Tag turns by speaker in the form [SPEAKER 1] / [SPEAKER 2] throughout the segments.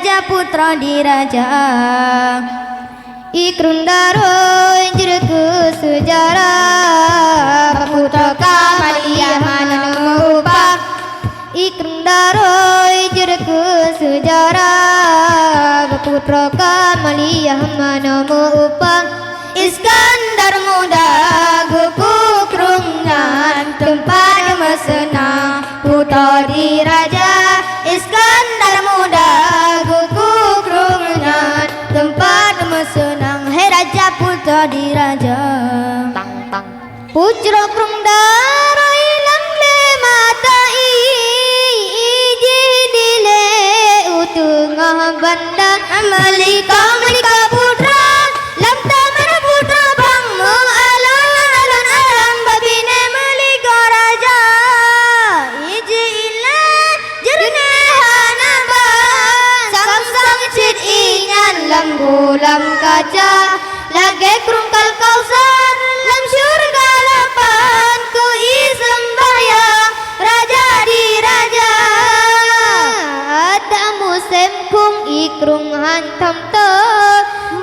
[SPEAKER 1] raja putra diraja. Ikrun daroi jirku sejarah putra Kamaliyah manu upa. Ikrun daroi jirku sejarah putra Kamaliyah manu upa. Iskandar muda guku krungan tempat mesenang putra diraja. Iskandar muda guku krungan tempat mesenang. Hei raja putra diraja. Putra krung daroi lang le matai iji dile utungah banda. Malika malika putra lam taman putra bangmu alon alon alam babine malika raja. Iji ila jerne hanaban sang sang cid ingan lam gulam kaca. Lage krungkal kausar lam syurga lapan ku isembayang raja di raja. Ada musim kung ikrung hantam to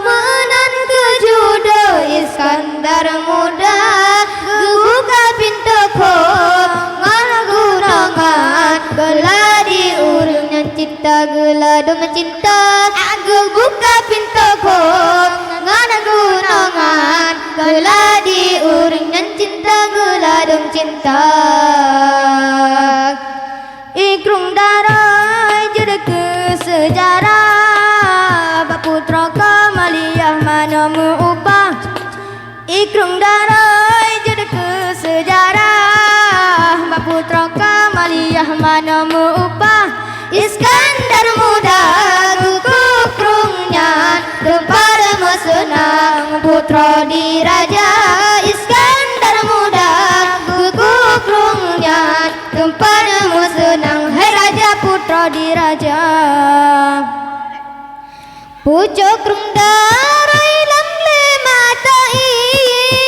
[SPEAKER 1] menan kejudo Iskandar muda buka pintu ko ngalgunangan geladi urungan cinta gelado mencinta. Aku buka pintu ko ngalgunangan geladi urungan cinta gelado cinta. Ikrung daroi jirku sejarah putra Kamaliyah manamu upah. Ikrung daroi jirku sejarah putra Kamaliyah manamu upah. Iskandar muda guku krungnya tempat mesenang putra diraja. Iskandar muda guku krungnya tempat mesenang. Hei raja putra diraja. Pucuk krung daroi lang le matai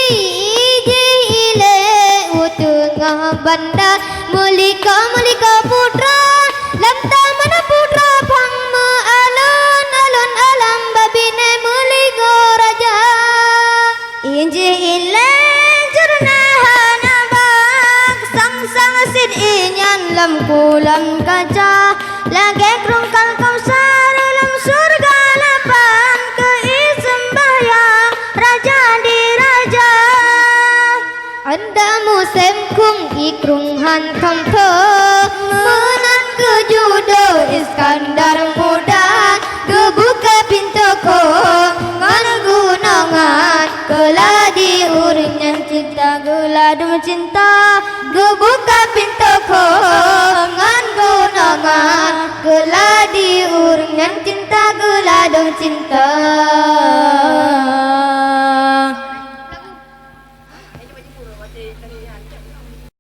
[SPEAKER 1] iji ile utungah banda. Mulika mulika putra lam taman putra pangma alon alon alam babine mulika raja. Iji ile jurna hanabak sang sang sid inyan lam kulam kaca. Lage krungkal kausar lam surga lapan ke isembayang raja di raja. Ada musim kung ikrung hantam to menan kejudo Iskandar muda gebuka pintu ko ngalgunangan geladi urungan cinta gelado cinta. Gebuka pintu ko ngalgunangan geladi urungan cinta gelado cinta.